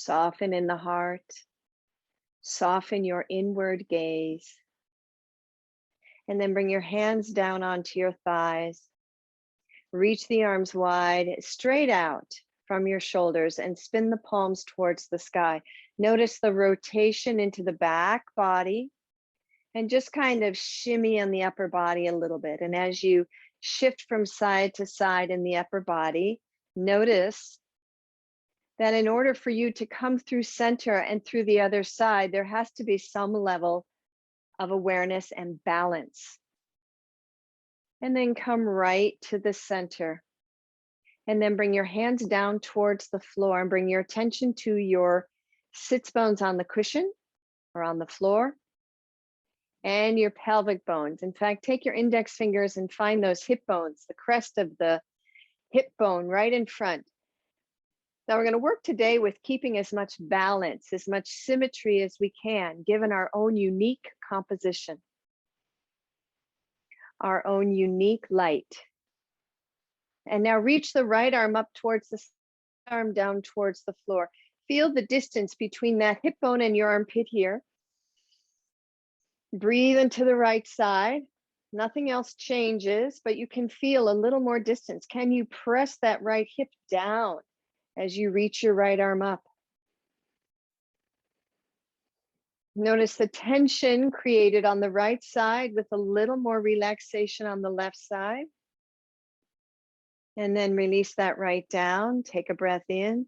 Soften in the heart. Soften your inward gaze. And then bring your hands down onto your thighs. Reach the arms wide, straight out from your shoulders, and spin the palms towards the sky. Notice the rotation into the back body, and just kind of shimmy on the upper body a little bit. And as you shift from side to side in the upper body, notice that in order for you to come through center and through the other side, there has to be some level of awareness and balance. And then come right to the center. And then bring your hands down towards the floor and bring your attention to your sits bones on the cushion or on the floor and your pelvic bones. In fact, take your index fingers and find those hip bones, the crest of the hip bone right in front. Now we're going to work today with keeping as much balance, as much symmetry as we can, given our own unique composition, our own unique light. And now reach the right arm up towards the arm down towards the floor. Feel the distance between that hip bone and your armpit here. Breathe into the right side. Nothing else changes, but you can feel a little more distance. Can you press that right hip down as you reach your right arm up? Notice the tension created on the right side with a little more relaxation on the left side. And then release that right down. Take a breath in.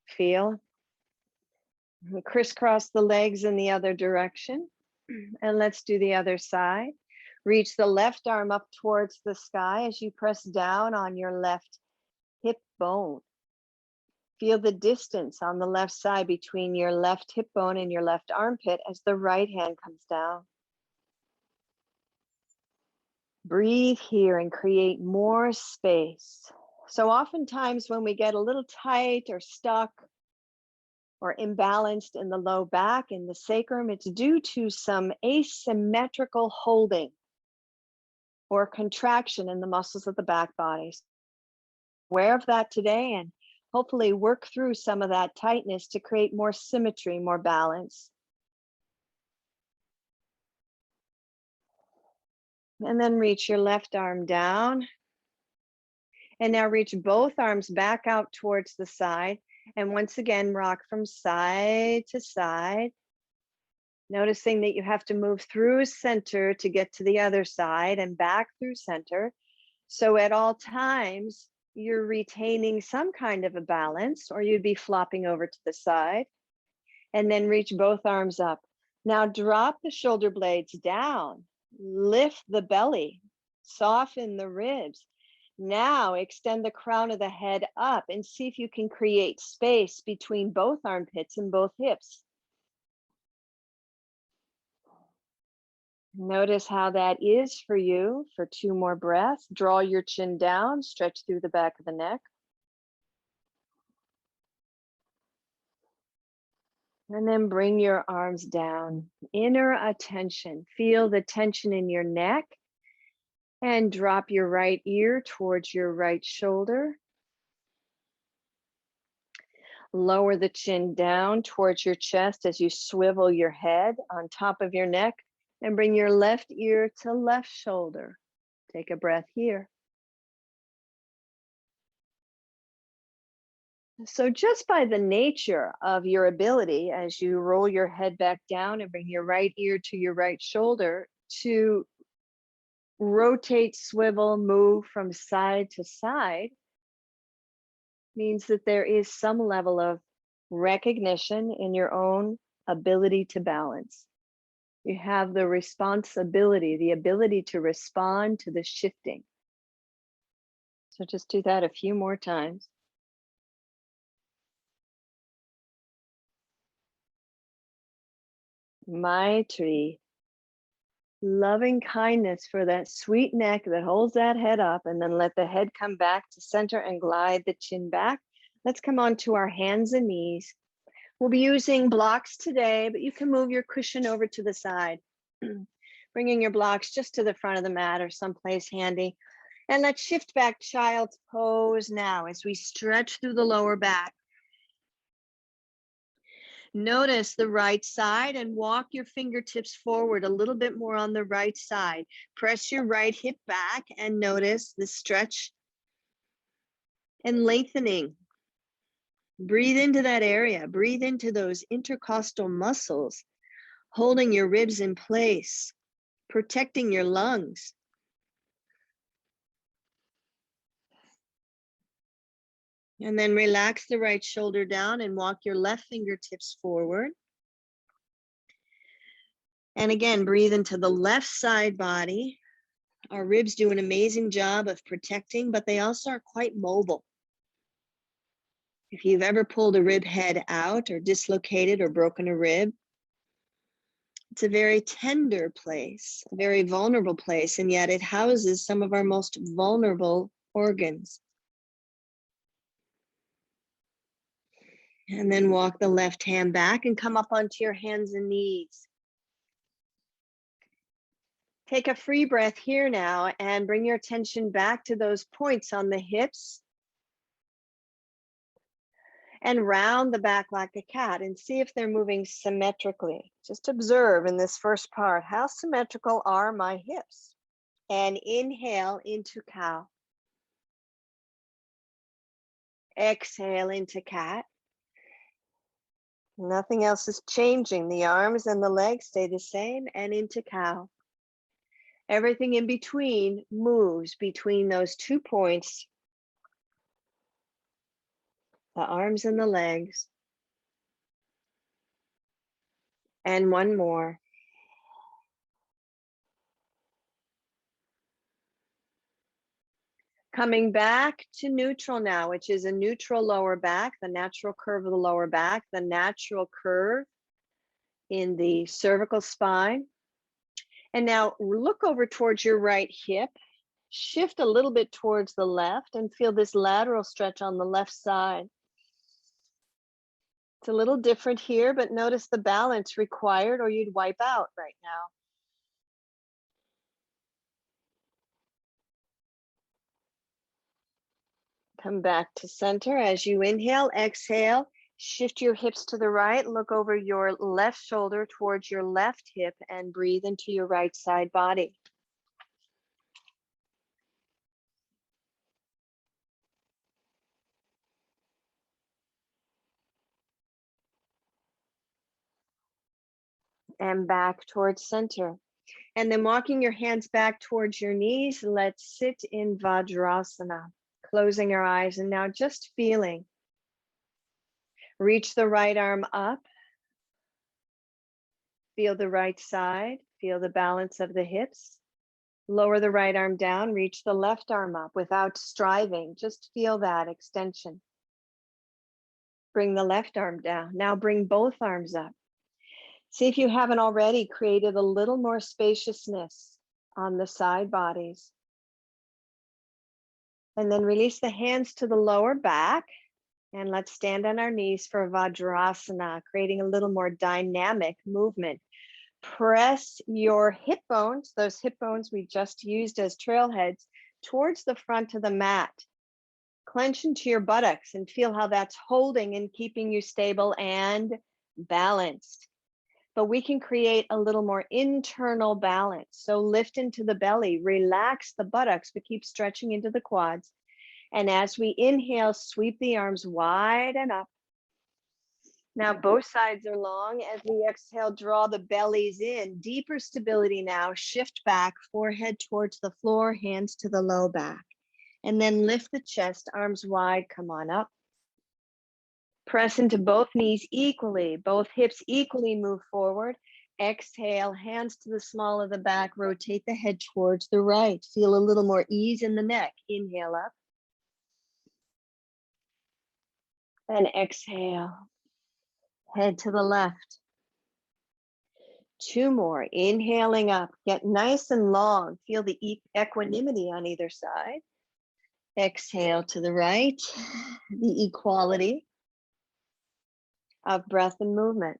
Feel. Crisscross the legs in the other direction. And let's do the other side. Reach the left arm up towards the sky as you press down on your left hip bone. Feel the distance on the left side between your left hip bone and your left armpit as the right hand comes down. Breathe here and create more space. So oftentimes when we get a little tight or stuck or imbalanced in the low back, in the sacrum, it's due to some asymmetrical holding or contraction in the muscles of the back body. Aware of that today and hopefully work through some of that tightness to create more symmetry, more balance. And then reach your left arm down. And now reach both arms back out towards the side. And once again, rock from side to side. Noticing that you have to move through center to get to the other side and back through center. So at all times, you're retaining some kind of a balance, or you'd be flopping over to the side. And then reach both arms up. Now drop the shoulder blades down. Lift the belly, soften the ribs. Now extend the crown of the head up and see if you can create space between both armpits and both hips. Notice how that is for you for 2 more breaths. Draw your chin down, stretch through the back of the neck. And then bring your arms down. Inner attention. Feel the tension in your neck. And drop your right ear towards your right shoulder. Lower the chin down towards your chest as you swivel your head on top of your neck. And bring your left ear to left shoulder. Take a breath here. So just by the nature of your ability, as you roll your head back down and bring your right ear to your right shoulder, to rotate, swivel, move from side to side, means that there is some level of recognition in your own ability to balance. You have the responsibility, the ability to respond to the shifting. So just do that a few more times. Maitri, loving kindness for that sweet neck that holds that head up, and then let the head come back to center and glide the chin back. Let's come on to our hands and knees. We'll be using blocks today, but you can move your cushion over to the side, bringing your blocks just to the front of the mat or someplace handy. And let's shift back child's pose now as we stretch through the lower back. Notice the right side and walk your fingertips forward a little bit more on the right side. Press your right hip back and notice the stretch and lengthening. Breathe into that area. Breathe into those intercostal muscles, holding your ribs in place, protecting your lungs. And then relax the right shoulder down and walk your left fingertips forward. And again, breathe into the left side body. Our ribs do an amazing job of protecting, but they also are quite mobile. If you've ever pulled a rib head out or dislocated or broken a rib, it's a very tender place, a very vulnerable place, and yet it houses some of our most vulnerable organs. And then walk the left hand back and come up onto your hands and knees. Take a free breath here now and bring your attention back to those points on the hips and round the back like a cat and see if they're moving symmetrically. Just observe in this first part, how symmetrical are my hips? And inhale into cow. Exhale into cat. Nothing else is changing. The arms and the legs stay the same, and into cow. Everything in between moves between those 2 points, the arms and the legs. And one more. Coming back to neutral now, which is a neutral lower back, the natural curve of the lower back, the natural curve in the cervical spine. And now look over towards your right hip, shift a little bit towards the left and feel this lateral stretch on the left side. It's a little different here, but notice the balance required or you'd wipe out right now. Come back to center as you inhale, exhale, shift your hips to the right, look over your left shoulder towards your left hip and breathe into your right side body. And back towards center. And then walking your hands back towards your knees, let's sit in Vajrasana, closing our eyes and now just feeling. Reach the right arm up. Feel the right side, feel the balance of the hips. Lower the right arm down, reach the left arm up without striving, just feel that extension. Bring the left arm down. Now bring both arms up. See if you haven't already created a little more spaciousness on the side bodies. And then release the hands to the lower back. And let's stand on our knees for Vajrasana, creating a little more dynamic movement. Press your hip bones, those hip bones we just used as trailheads, towards the front of the mat. Clench into your buttocks and feel how that's holding and keeping you stable and balanced. But we can create a little more internal balance. So lift into the belly, relax the buttocks, but keep stretching into the quads. And as we inhale, sweep the arms wide and up. Now both sides are long. As we exhale, draw the bellies in. Deeper stability now. Shift back, forehead towards the floor, hands to the low back. And then lift the chest, arms wide, come on up. Press into both knees equally, both hips equally move forward. Exhale, hands to the small of the back, rotate the head towards the right. Feel a little more ease in the neck. Inhale up. And exhale, head to the left. 2 more, inhaling up, get nice and long. Feel the equanimity on either side. Exhale to the right, the equality of breath and movement.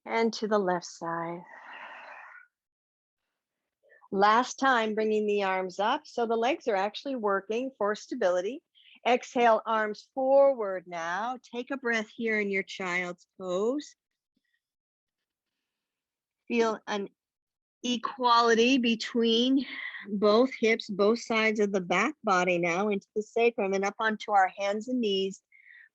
And to the left side. Last time, bringing the arms up. So the legs are actually working for stability. Exhale, arms forward now. Take a breath here in your child's pose. Feel an equality between both hips, both sides of the back body now into the sacrum and up onto our hands and knees.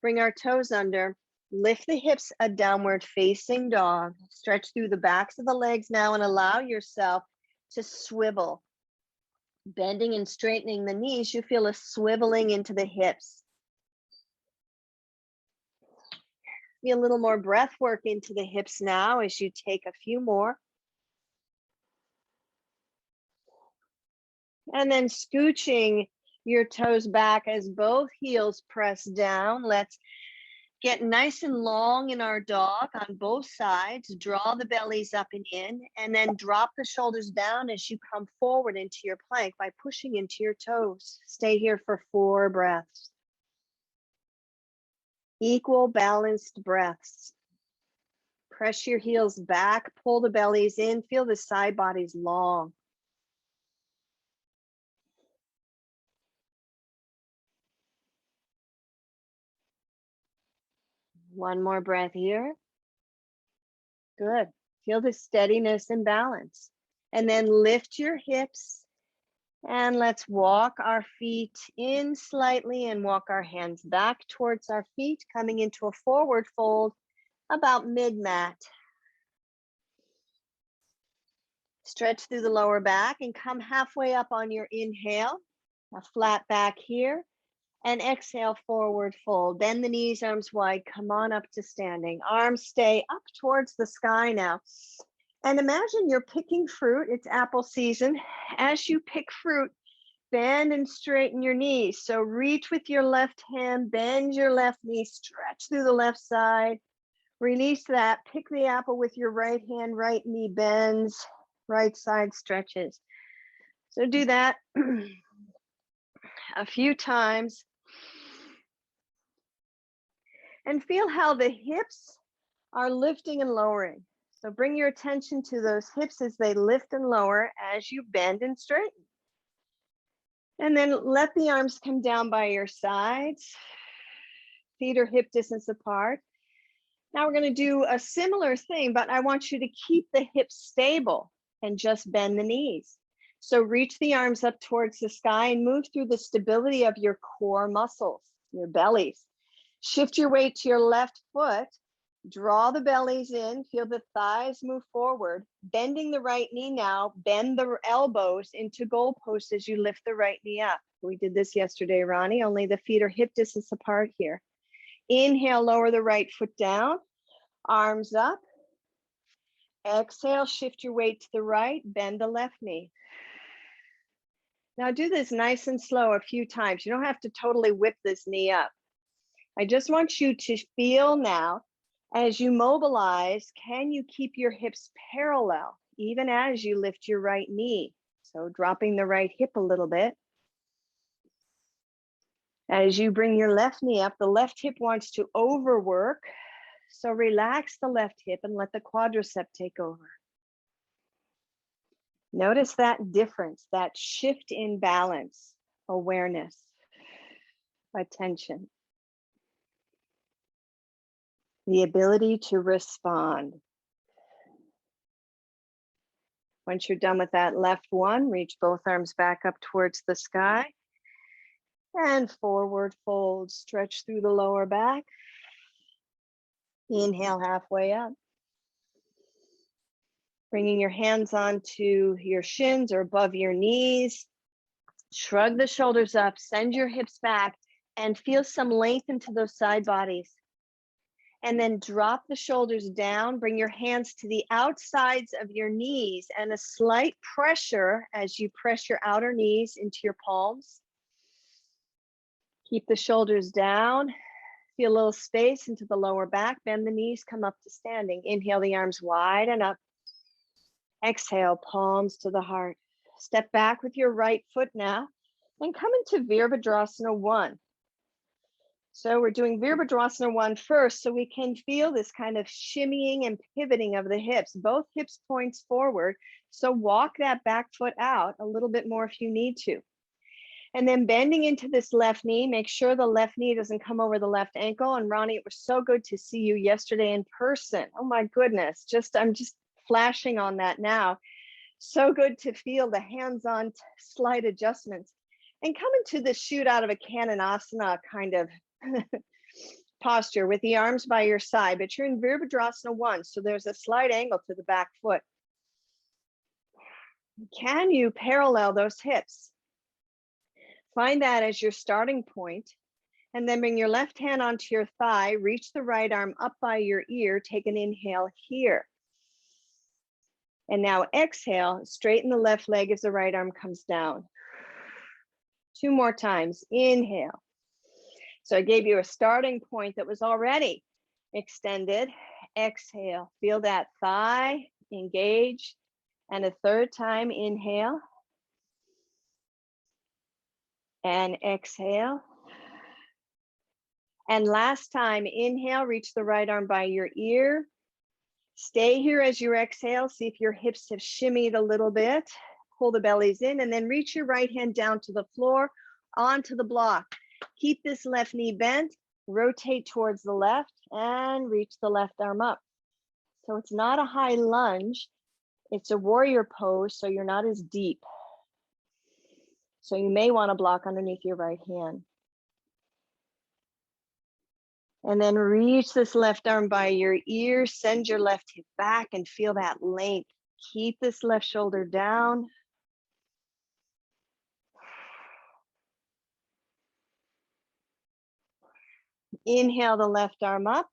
Bring our toes under. Lift the hips, a downward facing dog. Stretch through the backs of the legs now and allow yourself to swivel. Bending and straightening the knees, you feel a swiveling into the hips. Feel a little more breath work into the hips now as you take a few more. And then scooching your toes back as both heels press down. Let's get nice and long in our dog on both sides. Draw the bellies up and in, and then drop the shoulders down as you come forward into your plank by pushing into your toes. Stay here for 4 breaths. Equal balanced breaths. Press your heels back, pull the bellies in, feel the side bodies long. One more breath here. Good. Feel the steadiness and balance. And then lift your hips and let's walk our feet in slightly and walk our hands back towards our feet, coming into a forward fold about mid-mat. Stretch through the lower back and come halfway up on your inhale. A flat back here. And exhale, forward fold. Bend the knees, arms wide. Come on up to standing. Arms stay up towards the sky now. And imagine you're picking fruit. It's apple season. As you pick fruit, bend and straighten your knees. So reach with your left hand, bend your left knee, stretch through the left side. Release that. Pick the apple with your right hand, right knee bends, right side stretches. So do that a few times. And feel how the hips are lifting and lowering. So bring your attention to those hips as they lift and lower as you bend and straighten. And then let the arms come down by your sides. Feet are hip distance apart. Now we're going to do a similar thing, but I want you to keep the hips stable and just bend the knees. So reach the arms up towards the sky and move through the stability of your core muscles, your bellies. Shift your weight to your left foot. Draw the bellies in. Feel the thighs move forward. Bending the right knee now. Bend the elbows into goalposts as you lift the right knee up. We did this yesterday, Ronnie, only the feet are hip distance apart here. Inhale, lower the right foot down. Arms up. Exhale, shift your weight to the right. Bend the left knee. Now do this nice and slow a few times. You don't have to totally whip this knee up. I just want you to feel now, as you mobilize, can you keep your hips parallel, even as you lift your right knee? So dropping the right hip a little bit. As you bring your left knee up, the left hip wants to overwork. So relax the left hip and let the quadricep take over. Notice that difference, that shift in balance, awareness, attention. The ability to respond. Once you're done with that left one, reach both arms back up towards the sky and forward fold. Stretch through the lower back. Inhale halfway up. Bringing your hands onto your shins or above your knees. Shrug the shoulders up, send your hips back, and feel some length into those side bodies. And then drop the shoulders down, bring your hands to the outsides of your knees and a slight pressure as you press your outer knees into your palms. Keep the shoulders down, feel a little space into the lower back, bend the knees, come up to standing. Inhale the arms wide and up. Exhale, palms to the heart. Step back with your right foot now and come into Virabhadrasana 1. So we're doing Virabhadrasana 1 first, so we can feel this kind of shimmying and pivoting of the hips, both hips points forward. So walk that back foot out a little bit more if you need to. And then bending into this left knee, make sure the left knee doesn't come over the left ankle. And Ronnie, it was so good to see you yesterday in person. Oh my goodness, I'm just flashing on that now. So good to feel the hands-on slight adjustments. And come into the shoot out of a Kananasana kind of posture with the arms by your side, but you're in Virabhadrasana 1, so there's a slight angle to the back foot. Can you parallel those hips? Find that as your starting point, and then bring your left hand onto your thigh, reach the right arm up by your ear, take an inhale here. And now exhale, straighten the left leg as the right arm comes down. 2 more times, inhale. So I gave you a starting point that was already extended. Exhale, feel that thigh engage. And a 3rd time, inhale. And exhale. And last time, inhale, reach the right arm by your ear. Stay here as you exhale. See if your hips have shimmied a little bit. Pull the bellies in and then reach your right hand down to the floor, onto the block. Keep this left knee bent, rotate towards the left and reach the left arm up. So it's not a high lunge. It's a warrior pose, so you're not as deep. So you may want to block underneath your right hand. And then reach this left arm by your ear, send your left hip back and feel that length. Keep this left shoulder down. Inhale the left arm up,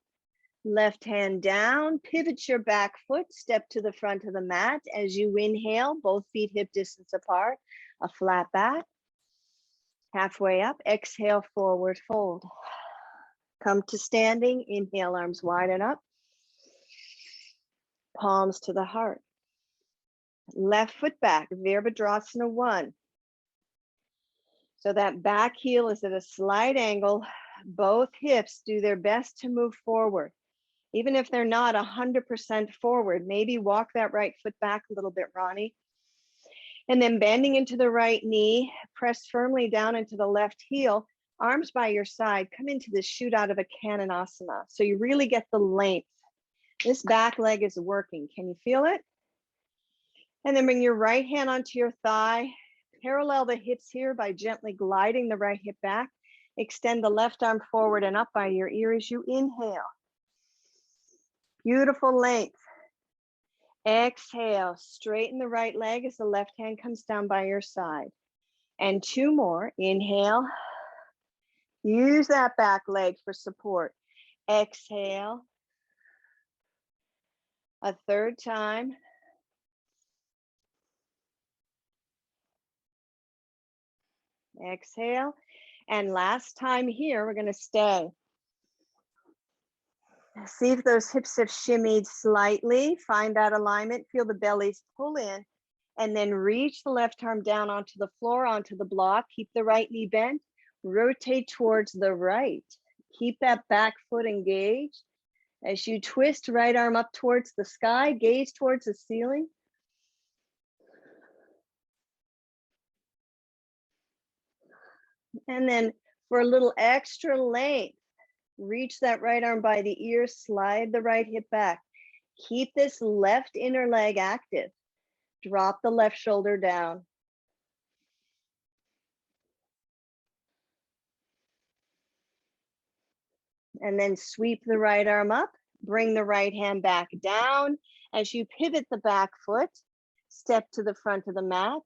left hand down, pivot your back foot, step to the front of the mat. As you inhale, both feet hip distance apart, a flat back. Halfway up, exhale, forward fold. Come to standing, inhale, arms wide and up. Palms to the heart. Left foot back, Virabhadrasana 1. So that back heel is at a slight angle. Both hips do their best to move forward. Even if they're not 100% forward, maybe walk that right foot back a little bit, Ronnie. And then bending into the right knee, press firmly down into the left heel, arms by your side, come into the shoot out of a Kananasana. So you really get the length. This back leg is working. Can you feel it? And then bring your right hand onto your thigh. Parallel the hips here by gently gliding the right hip back. Extend the left arm forward and up by your ear as you inhale. Beautiful length. Exhale, straighten the right leg as the left hand comes down by your side. And 2 more, inhale. Use that back leg for support. Exhale. A 3rd time. Exhale. And last time here, we're going to stay. See if those hips have shimmied slightly. Find that alignment. Feel the bellies pull in. And then reach the left arm down onto the floor, onto the block. Keep the right knee bent. Rotate towards the right. Keep that back foot engaged. As you twist, right arm up towards the sky. Gaze towards the ceiling. And then for a little extra length, reach that right arm by the ear, slide the right hip back. Keep this left inner leg active. Drop the left shoulder down. And then sweep the right arm up, bring the right hand back down. As you pivot the back foot, step to the front of the mat.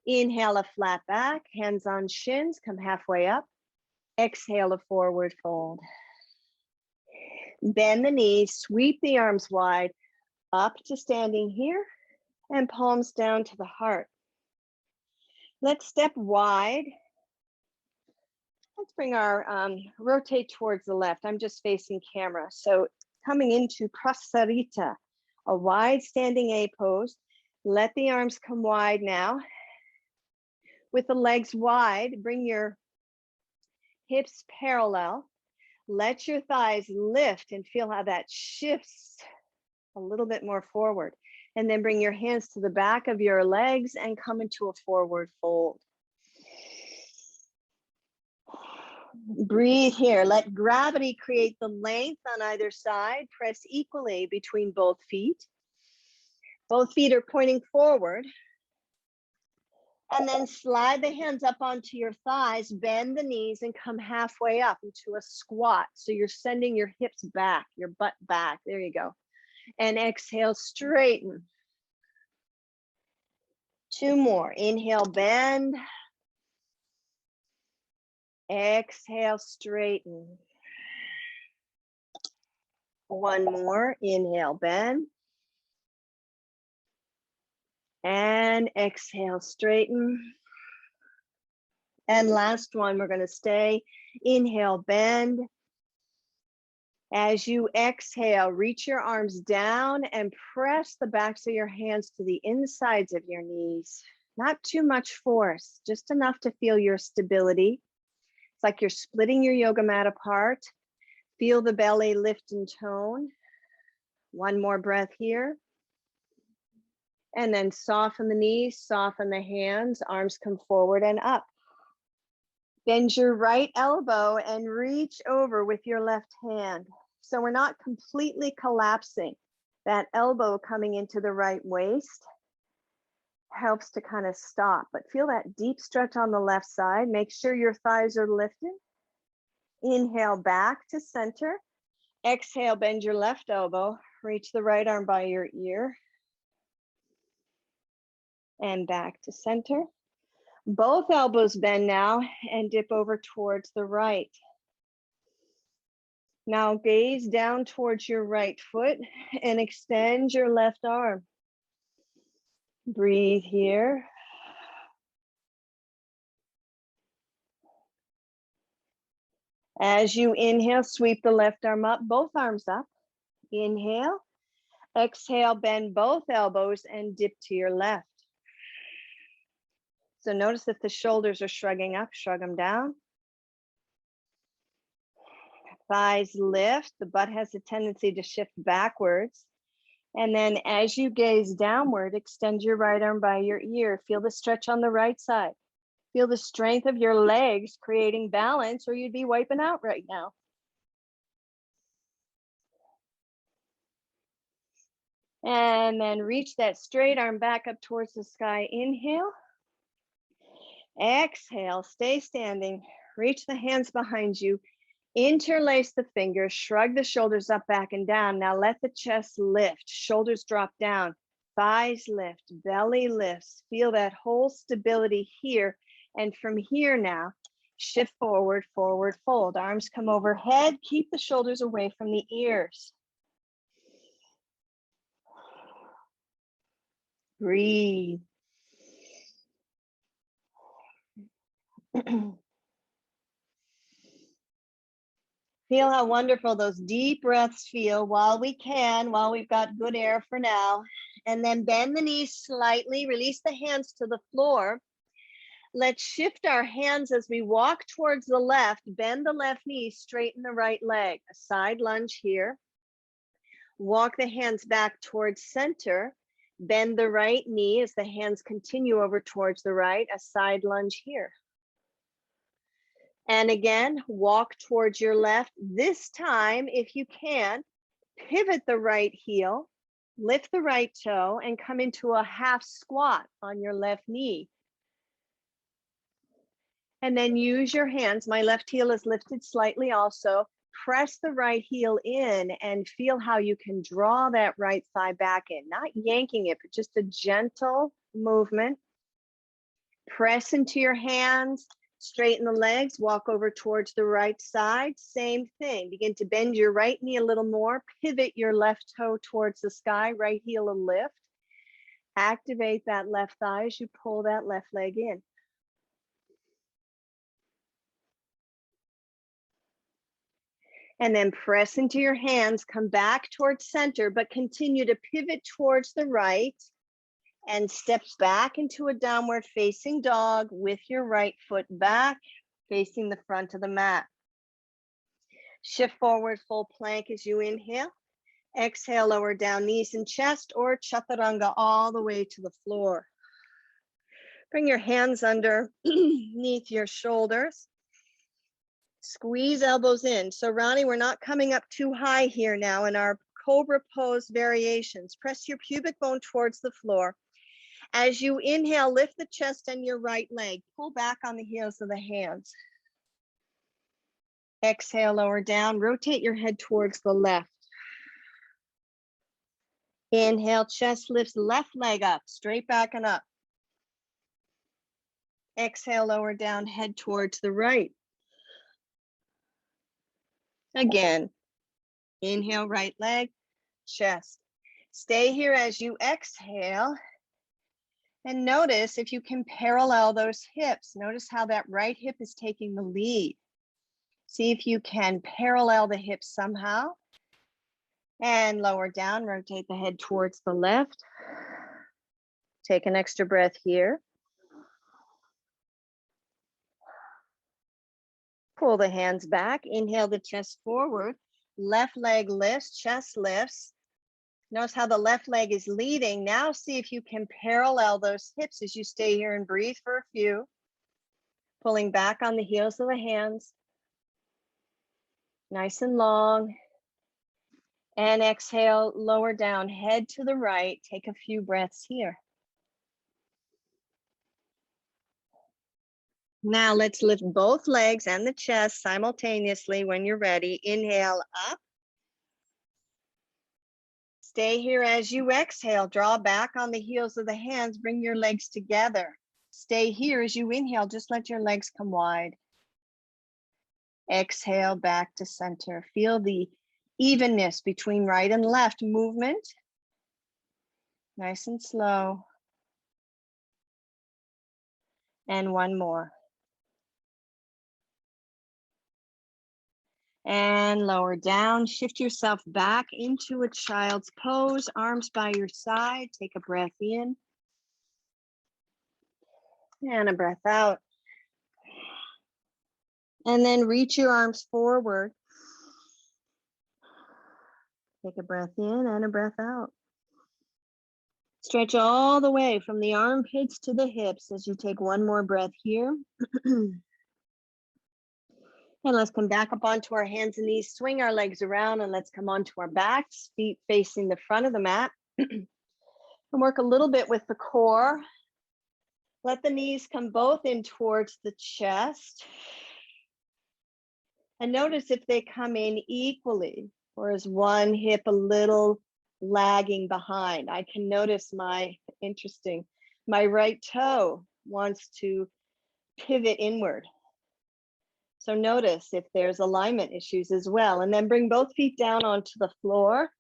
Inhale a flat back, hands on shins, come halfway up. Exhale a forward fold. Bend the knees, sweep the arms wide, up to standing here, and palms down to the heart. Let's step wide. Let's bring our, rotate towards the left. I'm just facing camera. So coming into Prasarita, a wide standing A pose. Let the arms come wide now. With the legs wide, bring your hips parallel. Let your thighs lift and feel how that shifts a little bit more forward. And then bring your hands to the back of your legs and come into a forward fold. Breathe here. Let gravity create the length on either side. Press equally between both feet. Both feet are pointing forward. And then slide the hands up onto your thighs, bend the knees, and come halfway up into a squat. So you're sending your hips back, your butt back. There you go. And exhale, straighten. 2 more. Inhale, bend. Exhale, straighten. 1 more. Inhale, bend. And exhale, straighten. And last one, we're going to stay. Inhale, bend. As you exhale, reach your arms down and press the backs of your hands to the insides of your knees. Not too much force, just enough to feel your stability. It's like you're splitting your yoga mat apart. Feel the belly lift and tone. 1 more breath here. And then soften the knees, soften the hands, arms come forward and up. Bend your right elbow and reach over with your left hand. So we're not completely collapsing. That elbow coming into the right waist helps to kind of stop, but feel that deep stretch on the left side. Make sure your thighs are lifted. Inhale back to center. Exhale, bend your left elbow. Reach the right arm by your ear. And back to center. Both elbows bend now and dip over towards the right. Now gaze down towards your right foot and extend your left arm. Breathe here. As you inhale, sweep the left arm up, both arms up. Inhale. Exhale, bend both elbows and dip to your left. So notice if the shoulders are shrugging up, shrug them down. Thighs lift, the butt has a tendency to shift backwards. And then as you gaze downward, extend your right arm by your ear. Feel the stretch on the right side. Feel the strength of your legs creating balance, or you'd be wiping out right now. And then reach that straight arm back up towards the sky. Inhale. Exhale, stay standing. Reach the hands behind you. Interlace the fingers, shrug the shoulders up, back, and down. Now let the chest lift, shoulders drop down, thighs lift, belly lifts. Feel that whole stability here. And from here now, shift forward, forward fold. Arms come overhead, keep the shoulders away from the ears. Breathe. Feel how wonderful those deep breaths feel while we can, while we've got good air for now. And then bend the knees slightly, release the hands to the floor. Let's shift our hands as we walk towards the left, bend the left knee, straighten the right leg. A side lunge here. Walk the hands back towards center. Bend the right knee as the hands continue over towards the right, a side lunge here. And again, walk towards your left. This time, if you can, pivot the right heel, lift the right toe, and come into a half squat on your left knee. And then use your hands. My left heel is lifted slightly also. Press the right heel in and feel how you can draw that right thigh back in. Not yanking it, but just a gentle movement. Press into your hands. Straighten the legs, walk over towards the right side. Same thing. Begin to bend your right knee a little more. Pivot your left toe towards the sky. Right heel a lift. Activate that left thigh as you pull that left leg in. And then press into your hands. Come back towards center, but continue to pivot towards the right. And step back into a downward facing dog with your right foot back. facing the front of the mat. Shift forward, full plank as you inhale. Exhale, lower down knees and chest, or chaturanga all the way to the floor. Bring your hands underneath your shoulders. Squeeze elbows in. So Ronnie, we're not coming up too high here now in our cobra pose variations. Press your pubic bone towards the floor. As you inhale, lift the chest and your right leg. Pull back on the heels of the hands. Exhale, lower down. Rotate your head towards the left. Inhale, chest lifts, left leg up, straight back and up. Exhale, lower down, head towards the right. Again, inhale, right leg, chest. Stay here as you exhale. And notice if you can parallel those hips. Notice how that right hip is taking the lead. See if you can parallel the hips somehow. And lower down, rotate the head towards the left. Take an extra breath here. Pull the hands back, inhale the chest forward. Left leg lifts, chest lifts. Notice how the left leg is leading. Now see if you can parallel those hips as you stay here and breathe for a few. Pulling back on the heels of the hands. Nice and long. And exhale, lower down, head to the right. Take a few breaths here. Now let's lift both legs and the chest simultaneously when you're ready. Inhale up. Stay here as you exhale. Draw back on the heels of the hands. Bring your legs together. Stay here as you inhale. Just let your legs come wide. Exhale back to center. Feel the evenness between right and left movement. Nice and slow. And one more. And lower down. Shift yourself back into a child's pose. Arms by your side. Take a breath in. And a breath out. And then reach your arms forward. Take a breath in and a breath out. Stretch all the way from the armpits to the hips as you take one more breath here. And let's come back up onto our hands and knees, swing our legs around, and let's come onto our backs, feet facing the front of the mat. And work a little bit with the core. Let the knees come both in towards the chest. And notice if they come in equally, or is one hip a little lagging behind. I can notice my right toe wants to pivot inward. So notice if there's alignment issues as well. And then bring both feet down onto the floor,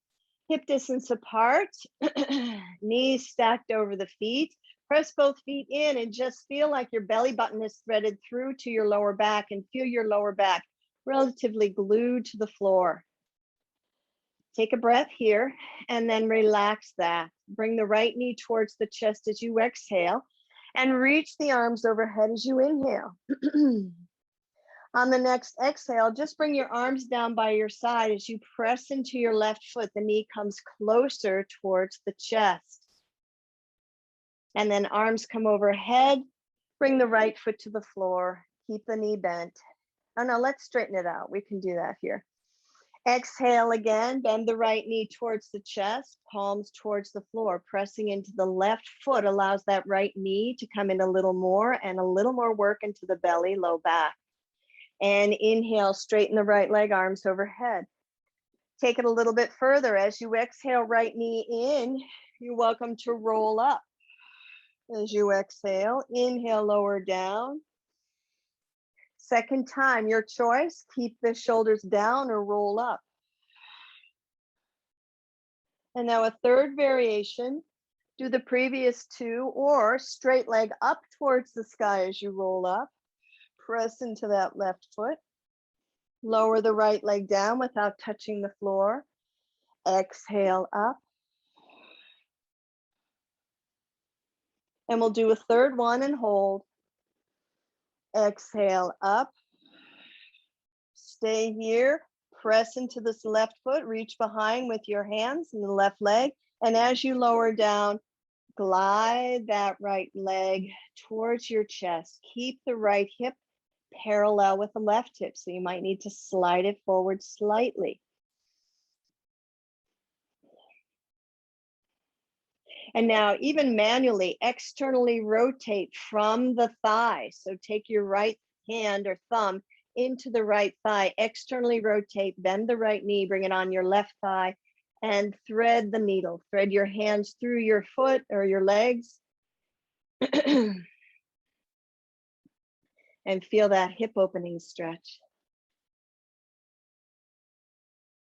hip distance apart, knees stacked over the feet. Press both feet in and just feel like your belly button is threaded through to your lower back, and feel your lower back relatively glued to the floor. Take a breath here and then relax that. Bring the right knee towards the chest as you exhale and reach the arms overhead as you inhale. On the next exhale, just bring your arms down by your side as you press into your left foot. The knee comes closer towards the chest. And then arms come overhead. Bring the right foot to the floor. Keep the knee bent. Oh no, let's straighten it out. We can do that here. Exhale again, bend the right knee towards the chest, palms towards the floor. Pressing into the left foot allows that right knee to come in a little more, and a little more work into the belly, low back. And inhale, straighten the right leg, arms overhead. Take it a little bit further. As you exhale, right knee in, you're welcome to roll up. As you exhale, inhale, lower down. Second time, your choice, keep the shoulders down or roll up. And now a third variation, do the previous two, or straight leg up towards the sky as you roll up. Press into that left foot. Lower the right leg down without touching the floor. Exhale up. And we'll do a third one and hold. Exhale up. Stay here. Press into this left foot. Reach behind with your hands and the left leg. And as you lower down, glide that right leg towards your chest. Keep the right hip parallel with the left hip. So you might need to slide it forward slightly. And now even manually, externally rotate from the thigh. So take your right hand or thumb into the right thigh, externally rotate, bend the right knee, bring it on your left thigh, and thread the needle. Thread your hands through your foot or your legs. And feel that hip opening stretch.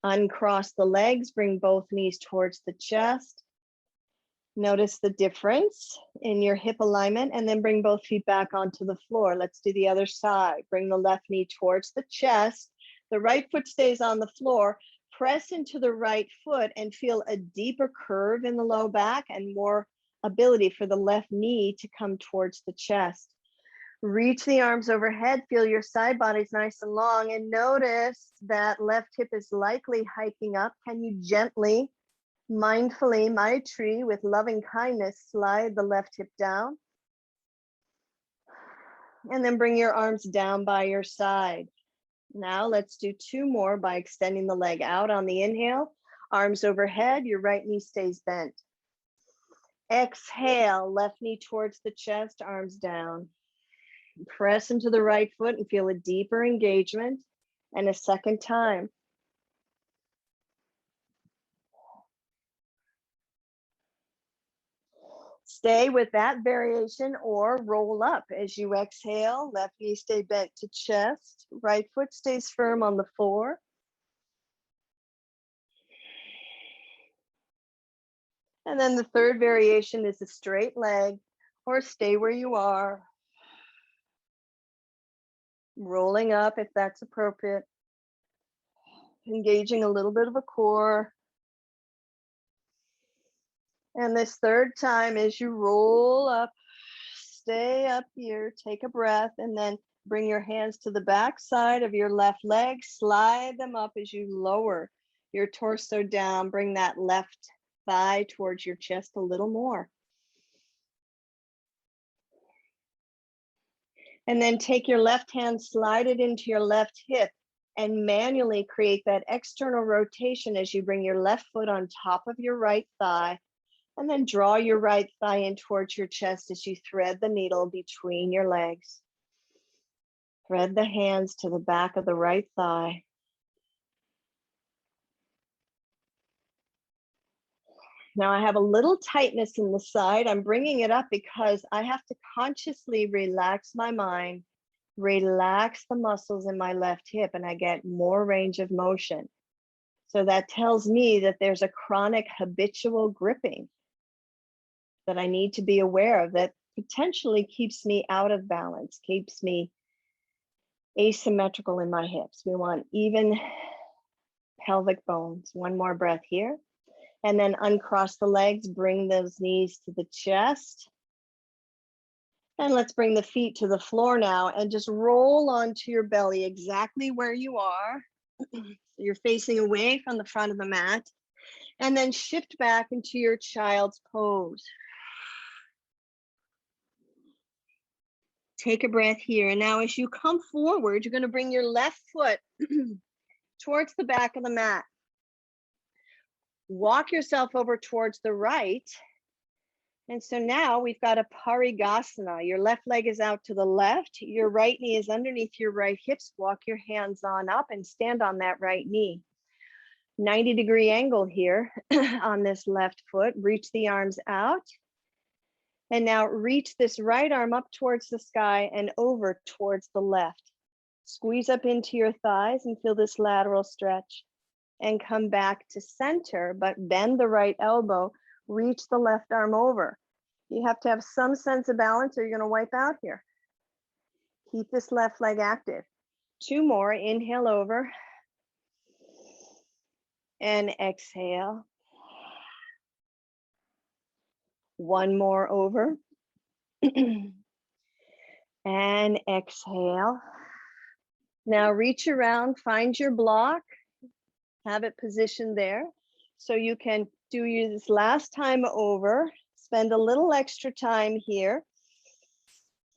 Uncross the legs, bring both knees towards the chest. Notice the difference in your hip alignment, and then bring both feet back onto the floor. Let's do the other side. Bring the left knee towards the chest. The right foot stays on the floor. Press into the right foot and feel a deeper curve in the low back and more ability for the left knee to come towards the chest. Reach the arms overhead, feel your side bodies nice and long, and notice that left hip is likely hiking up. Can you gently, mindfully, Maitri, with loving kindness, slide the left hip down? And then bring your arms down by your side. Now let's do two more by extending the leg out on the inhale. Arms overhead, your right knee stays bent. Exhale, left knee towards the chest, arms down. Press into the right foot and feel a deeper engagement. And a second time. Stay with that variation or roll up as you exhale. Left knee stay bent to chest. Right foot stays firm on the floor. And then the third variation is a straight leg or stay where you are. Rolling up if that's appropriate. Engaging a little bit of a core. And this third time as you roll up, stay up here, take a breath, and then bring your hands to the back side of your left leg, slide them up as you lower your torso down, bring that left thigh towards your chest a little more. And then take your left hand, slide it into your left hip, and manually create that external rotation as you bring your left foot on top of your right thigh. And then draw your right thigh in towards your chest as you thread the needle between your legs. Thread the hands to the back of the right thigh. Now I have a little tightness in the side. I'm bringing it up because I have to consciously relax my mind, relax the muscles in my left hip, and I get more range of motion. So that tells me that there's a chronic habitual gripping that I need to be aware of that potentially keeps me out of balance, keeps me asymmetrical in my hips. We want even pelvic bones. One more breath here. And then uncross the legs, bring those knees to the chest. And let's bring the feet to the floor now and just roll onto your belly exactly where you are. You're facing away from the front of the mat. And then shift back into your child's pose. Take a breath here. And now as you come forward, you're going to bring your left foot towards the back of the mat. Walk yourself over towards the right. And so now we've got a Parigasana. Your left leg is out to the left. Your right knee is underneath your right hips. Walk your hands on up and stand on that right knee. 90-degree angle here on this left foot. Reach the arms out. And now reach this right arm up towards the sky and over towards the left. Squeeze up into your thighs and feel this lateral stretch. And come back to center, but bend the right elbow, reach the left arm over. You have to have some sense of balance or you're gonna wipe out here. Keep this left leg active. Two more, inhale over. And exhale. One more over. And exhale. Now reach around, find your block, have it positioned there. So you can do this last time over, spend a little extra time here.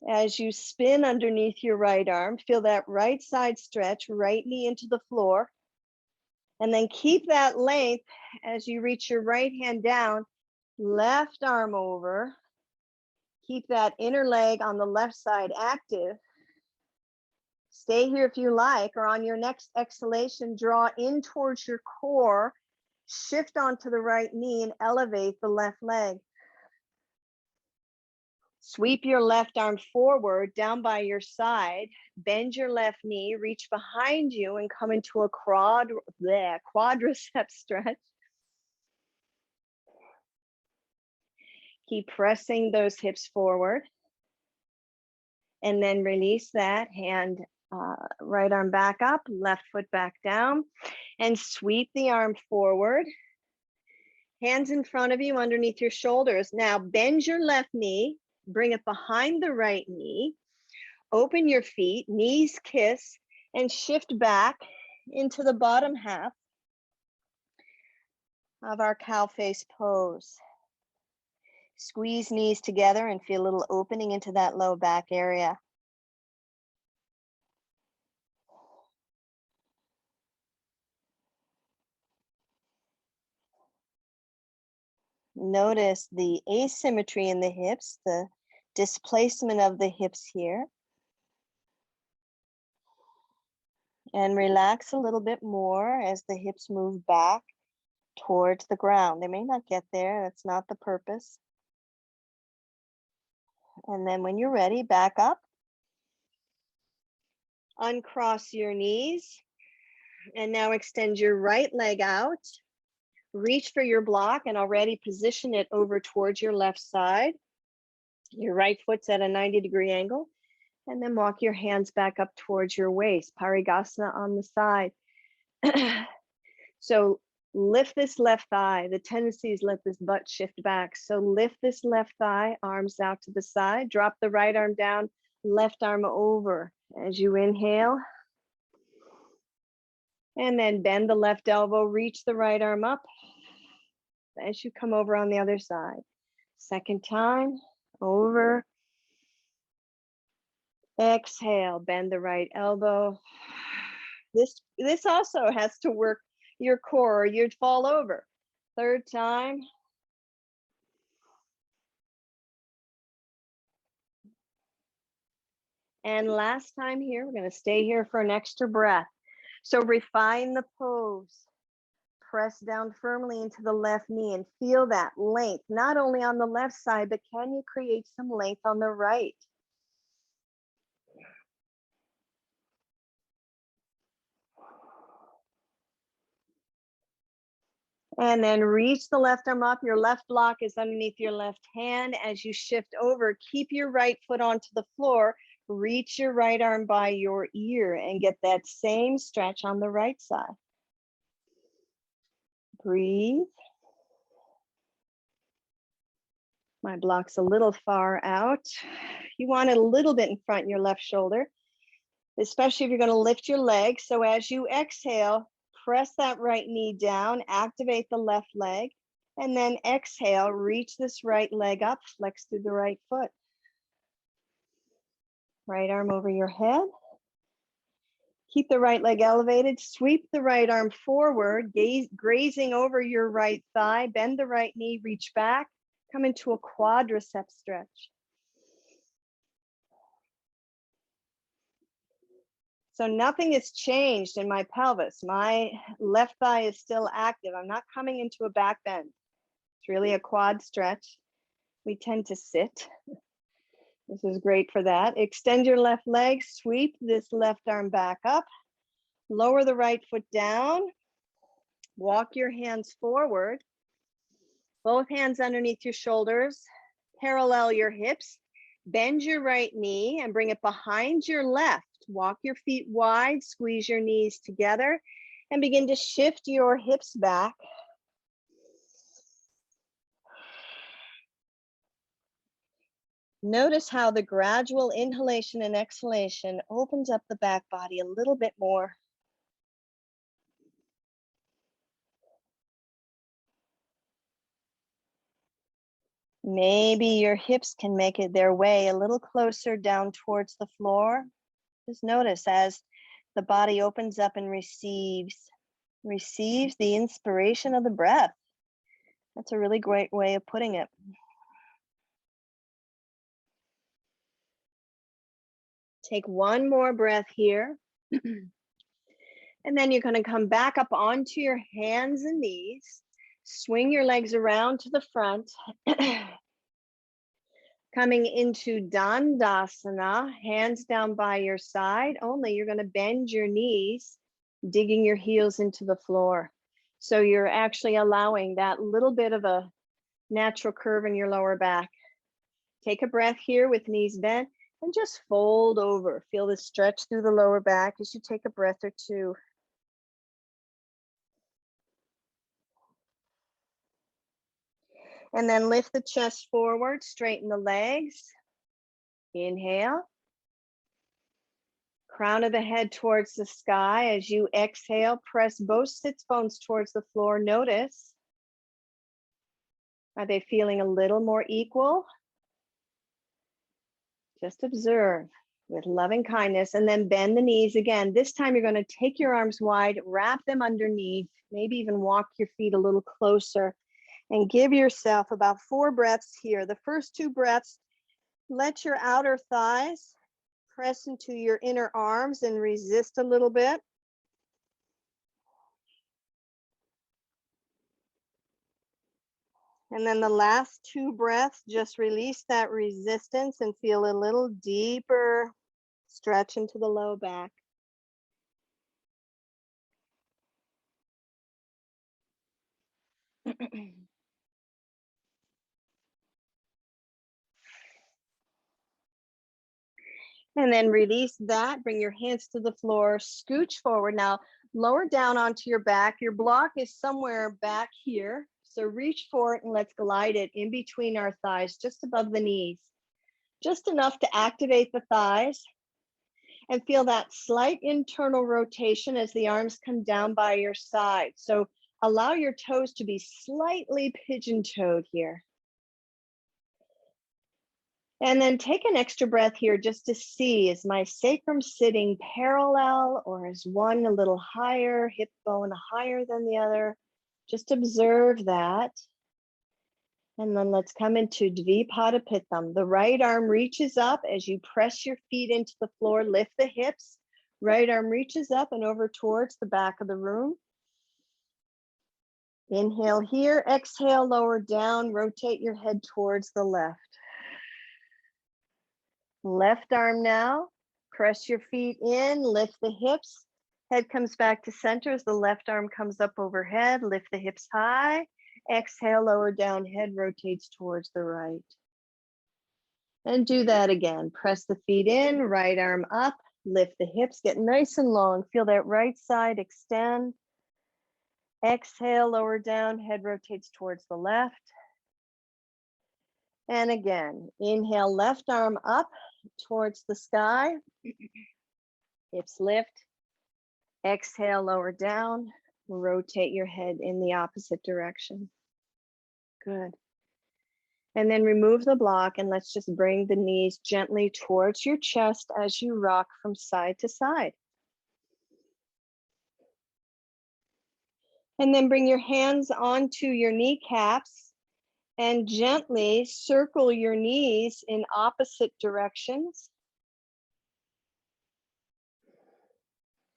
As you spin underneath your right arm, feel that right side stretch, right knee into the floor. And then keep that length as you reach your right hand down, left arm over. Keep that inner leg on the left side active. Stay here if you like, or on your next exhalation, draw in towards your core, shift onto the right knee and elevate the left leg. Sweep your left arm forward, down by your side, bend your left knee, reach behind you and come into a quadricep stretch. Keep pressing those hips forward. And then release that hand, right arm back up, left foot back down, and sweep the arm forward. Hands in front of you underneath your shoulders. Now bend your left knee, bring it behind the right knee, open your feet, knees kiss, and shift back into the bottom half of our cow face pose. Squeeze knees together and feel a little opening into that low back area. Notice the asymmetry in the hips, the displacement of the hips here. And relax a little bit more as the hips move back towards the ground. They may not get there, that's not the purpose. And then when you're ready, back up. Uncross your knees. And now extend your right leg out. Reach for your block and already position it over towards your left side. Your right foot's at a 90-degree angle. And then walk your hands back up towards your waist, Parigasana on the side. So lift this left thigh. The tendency is let this butt shift back. So lift this left thigh, arms out to the side, drop the right arm down, left arm over as you inhale. And then bend the left elbow, reach the right arm up as you come over on the other side. Second time, over. Exhale, bend the right elbow. This also has to work your core or you'd fall over. Third time. And last time here, we're going to stay here for an extra breath. So refine the pose. Press down firmly into the left knee and feel that length, not only on the left side, but can you create some length on the right? And then reach the left arm up. Your left block is underneath your left hand. As you shift over, keep your right foot onto the floor. Reach your right arm by your ear and get that same stretch on the right side. Breathe. My block's a little far out. You want it a little bit in front in your left shoulder, especially if you're going to lift your leg. So as you exhale, press that right knee down, activate the left leg, and then exhale, reach this right leg up, flex through the right foot. Right arm over your head. Keep the right leg elevated, sweep the right arm forward, grazing over your right thigh, bend the right knee, reach back, come into a quadricep stretch. So nothing has changed in my pelvis. My left thigh is still active. I'm not coming into a back bend. It's really a quad stretch. We tend to sit. This is great for that. Extend your left leg, sweep this left arm back up, lower the right foot down, walk your hands forward, both hands underneath your shoulders, parallel your hips, bend your right knee and bring it behind your left. Walk your feet wide, squeeze your knees together, and begin to shift your hips back. Notice how the gradual inhalation and exhalation opens up the back body a little bit more. Maybe your hips can make it their way a little closer down towards the floor. Just notice as the body opens up and receives the inspiration of the breath. That's a really great way of putting it. Take one more breath here. And then you're going to come back up onto your hands and knees. Swing your legs around to the front. Coming into Dandasana, hands down by your side. Only you're going to bend your knees, digging your heels into the floor. So you're actually allowing that little bit of a natural curve in your lower back. Take a breath here with knees bent and just fold over. Feel the stretch through the lower back as you take a breath or two. And then lift the chest forward, straighten the legs. Inhale. Crown of the head towards the sky. As you exhale, press both sits bones towards the floor. Notice, are they feeling a little more equal? Just observe with loving kindness, and then bend the knees again. This time you're going to take your arms wide, wrap them underneath, maybe even walk your feet a little closer, and give yourself about 4 breaths here. The first 2 breaths, let your outer thighs press into your inner arms and resist a little bit. And then the last 2 breaths, just release that resistance and feel a little deeper stretch into the low back. And then release that, bring your hands to the floor, scooch forward. Now, lower down onto your back. Your block is somewhere back here. So reach for it and let's glide it in between our thighs, just above the knees. Just enough to activate the thighs and feel that slight internal rotation as the arms come down by your side. So allow your toes to be slightly pigeon-toed here. And then take an extra breath here just to see, is my sacrum sitting parallel or is one a little higher, hip bone higher than the other? Just observe that. And then let's come into Dvipadapitham. The right arm reaches up as you press your feet into the floor, lift the hips. Right arm reaches up and over towards the back of the room. Inhale here, exhale, lower down, rotate your head towards the left. Left arm now, press your feet in, lift the hips. Head comes back to center as the left arm comes up overhead, lift the hips high. Exhale, lower down, head rotates towards the right. And do that again. Press the feet in, right arm up, lift the hips, get nice and long. Feel that right side extend. Exhale, lower down, head rotates towards the left. And again, inhale, left arm up towards the sky. Hips lift. Exhale, lower down. Rotate your head in the opposite direction. Good. And then remove the block and let's just bring the knees gently towards your chest as you rock from side to side. And then bring your hands onto your kneecaps and gently circle your knees in opposite directions.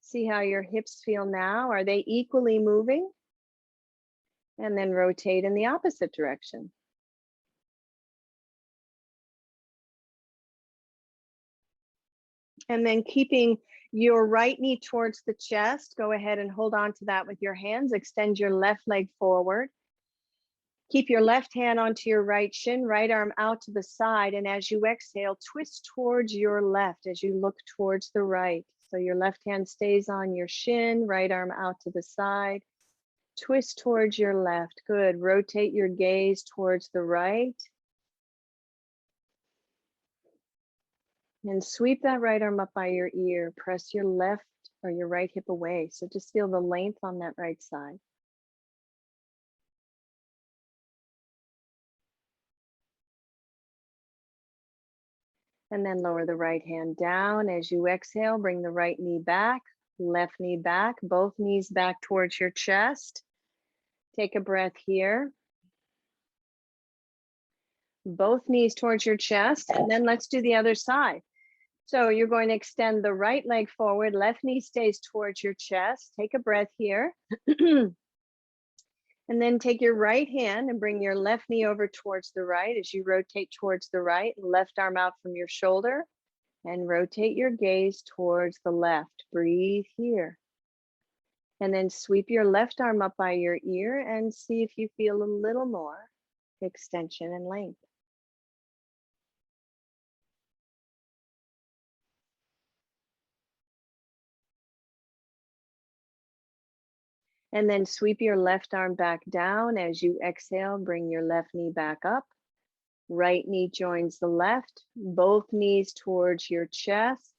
See how your hips feel now. Are they equally moving? And then rotate in the opposite direction. And then keeping your right knee towards the chest, go ahead and hold on to that with your hands. Extend your left leg forward. Keep your left hand onto your right shin, right arm out to the side. And as you exhale, twist towards your left as you look towards the right. So your left hand stays on your shin, right arm out to the side. Twist towards your left. Good. Rotate your gaze towards the right. And sweep that right arm up by your ear. Press your left or your right hip away. So just feel the length on that right side. And then lower the right hand down. As you exhale, bring the right knee back, left knee back, both knees back towards your chest. Take a breath here. Both knees towards your chest, and then let's do the other side. So you're going to extend the right leg forward, left knee stays towards your chest. Take a breath here. And then take your right hand and bring your left knee over towards the right as you rotate towards the right, left arm out from your shoulder, and rotate your gaze towards the left. Breathe here. And then sweep your left arm up by your ear and see if you feel a little more extension and length. And then sweep your left arm back down. As you exhale, bring your left knee back up. Right knee joins the left, both knees towards your chest.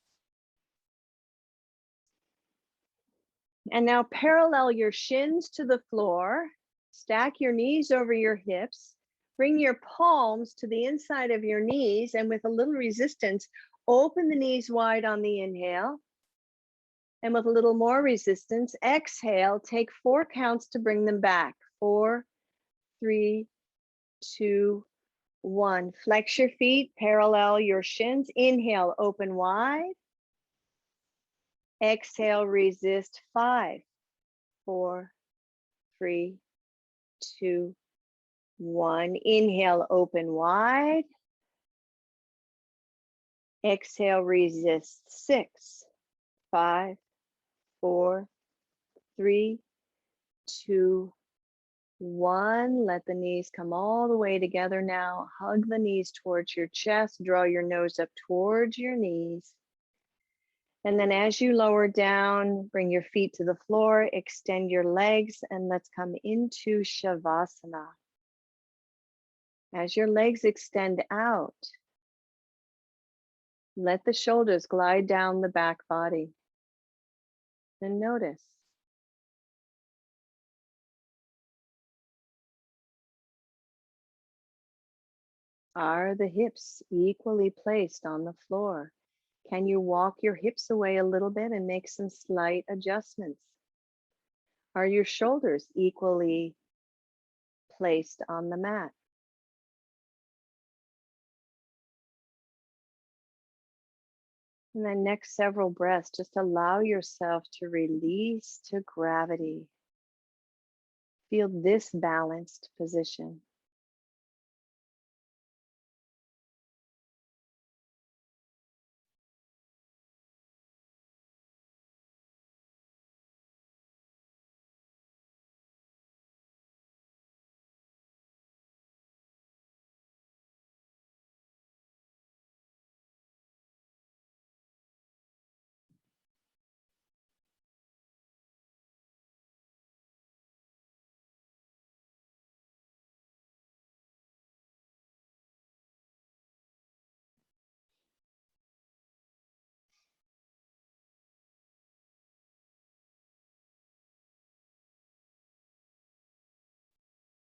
And now parallel your shins to the floor. Stack your knees over your hips. Bring your palms to the inside of your knees, and with a little resistance, open the knees wide on the inhale. And with a little more resistance, exhale, take 4 counts to bring them back. 4, 3, 2, 1. Flex your feet, parallel your shins. Inhale, open wide. Exhale, resist. 5, 4, 3, 2, 1. Inhale, open wide. Exhale, resist. 6, 5, 4, 3, 2, 1. Let the knees come all the way together now. Hug the knees towards your chest. Draw your nose up towards your knees. And then as you lower down, bring your feet to the floor, extend your legs, and let's come into Shavasana. As your legs extend out, let the shoulders glide down the back body. And notice. Are the hips equally placed on the floor? Can you walk your hips away a little bit and make some slight adjustments? Are your shoulders equally placed on the mat? And then next several breaths, just allow yourself to release to gravity. Feel this balanced position.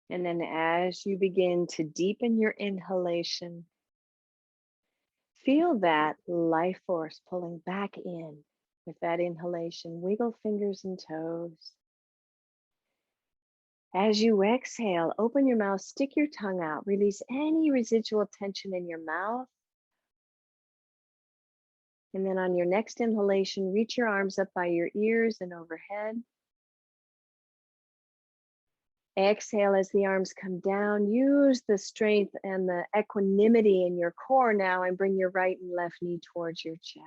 And then as you begin to deepen your inhalation, feel that life force pulling back in with that inhalation. Wiggle fingers and toes. As you exhale, open your mouth, stick your tongue out, release any residual tension in your mouth. And then on your next inhalation, reach your arms up by your ears and overhead. Exhale as the arms come down. Use the strength and the equanimity in your core now and bring your right and left knee towards your chest.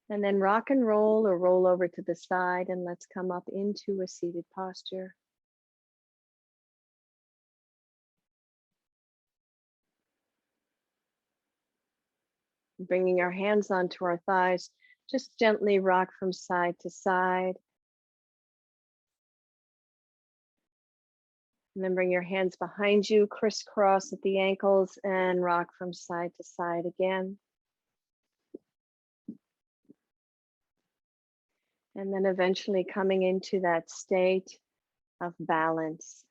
And then rock and roll or roll over to the side, and let's come up into a seated posture. Bringing our hands onto our thighs, just gently rock from side to side. And then bring your hands behind you, crisscross at the ankles, and rock from side to side again. And then eventually coming into that state of balance.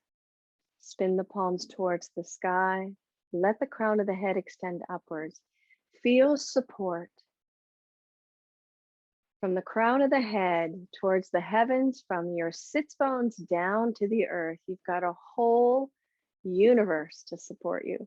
Spin the palms towards the sky. Let the crown of the head extend upwards. Feel support from the crown of the head towards the heavens, from your sits bones down to the earth. You've got a whole universe to support you.